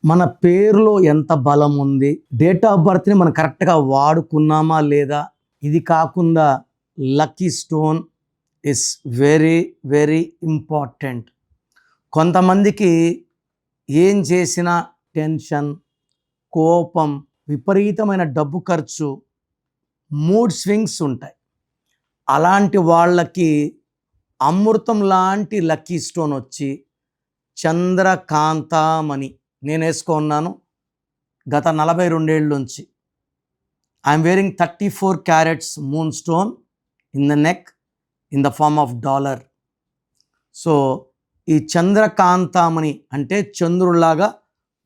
మన పేరులో ఎంత బలం ఉంది, డేట్ ఆఫ్ బర్త్ని మనం కరెక్ట్గా వాడుకున్నామా లేదా, ఇది కాకుండా lucky stone is very very important. కొంతమందికి ఏం చేసినా టెన్షన్, కోపం, విపరీతమైన డబ్బు ఖర్చు, మూడ్ స్వింగ్స్ ఉంటాయి. అలాంటి వాళ్ళకి అమృతం లాంటి లక్కీ స్టోన్ వచ్చి చంద్రకాంతామణి నేను వేసుకున్నాను గత 42 ఏళ్ళ నుంచి. I'm wearing 34 carats moonstone in the neck in the form of dollar. So ఈ చంద్రకాంతామణి అంటే చంద్రులాగా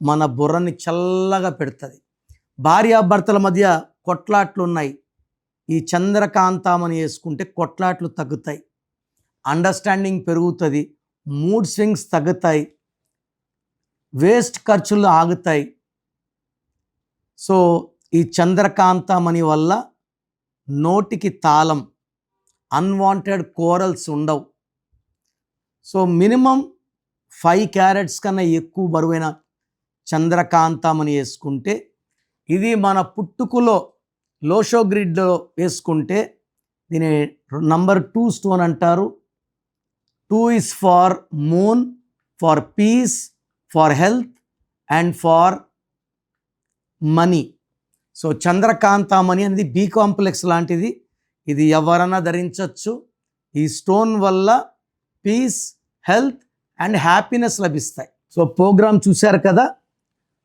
మన బుర్రని చల్లగా పెడుతుంది. భార్యాభర్తల మధ్య కొట్లాట్లు ఉన్నాయి, ఈ చంద్రకాంతామణి వేసుకుంటే కొట్లాట్లు తగ్గుతాయి, అండర్స్టాండింగ్ పెరుగుతుంది, మూడ్ స్వింగ్స్ తగ్గుతాయి, వేస్ట్ ఖర్చులు ఆగుతాయి. సో ఈ చంద్రకాంతామణి వల్ల నోటికి తాళం, అన్వాంటెడ్ కోరల్స్ ఉండవు. సో మినిమం 5 క్యారెట్స్ కన్నా ఎక్కువ బరువైన చంద్రకాంతామణి వేసుకుంటే, ఇది మన పుట్టుకలో లోషో గ్రిడ్లో వేసుకుంటే దీని నంబర్ 2 స్టోన్ అంటారు. 2 is for moon, for peace, for health and for money. So చంద్రకాంతామణి అనేది బి కాంప్లెక్స్ లాంటిది, ఇది ఎవరైనా ధరించవచ్చు. ఈ స్టోన్ వల్ల పీస్, హెల్త్ అండ్ హ్యాపీనెస్ లభిస్తాయి. సో ప్రోగ్రామ్ చూశారు కదా.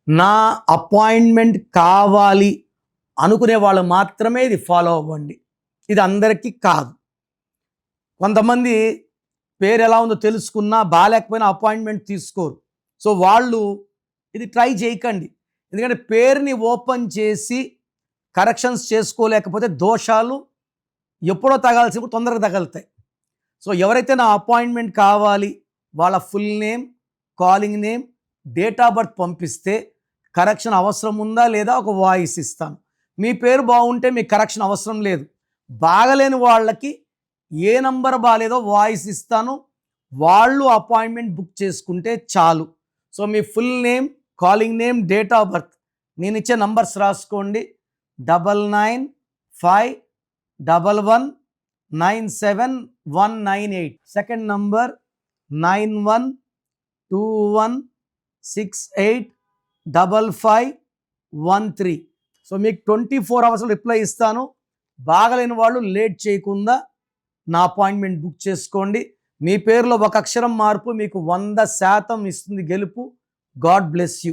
నా అపాయింట్మెంట్ కావాలి అనుకునే వాళ్ళు మాత్రమే ఇది ఫాలో అవ్వండి, ఇది అందరికీ కాదు. కొంతమంది పేరు ఎలా ఉందో తెలుసుకున్నా బాగాలేకపోయినా అపాయింట్మెంట్ తీసుకోరు. సో వాళ్ళు ఇది ట్రై చేయకండి, ఎందుకంటే పేరుని ఓపెన్ చేసి కరెక్షన్స్ చేసుకోలేకపోతే దోషాలు ఎప్పుడో తగాల్సినప్పుడు తొందరగా తగులుతాయి. సో ఎవరైతే నా అపాయింట్మెంట్ కావాలి వాళ్ళ full name, calling name, date of birth పంపిస్తే కరెక్షన్ అవసరం ఉందా లేదా ఒక వాయిస్ ఇస్తాను. మీ పేరు బాగుంటే మీకు కరెక్షన్ అవసరం లేదు. బాగలేని వాళ్ళకి ఏ నంబర్ బాగాలేదో వాయిస్ ఇస్తాను, వాళ్ళు అపాయింట్మెంట్ బుక్ చేసుకుంటే చాలు. So me full name, calling name, date of birth నేను ఇచ్చే నంబర్స్ రాసుకోండి. 9951197198. Second number 9121685513. సో మీకు 24 hours రిప్లై ఇస్తాను. బాగలేని వాళ్ళు లేట్ చేయకుండా నా అపాయింట్మెంట్ బుక్ చేసుకోండి. మీ పేరులో ఒక అక్షరం మార్పు మీకు 100% ఇస్తుంది గెలుపు. God bless you.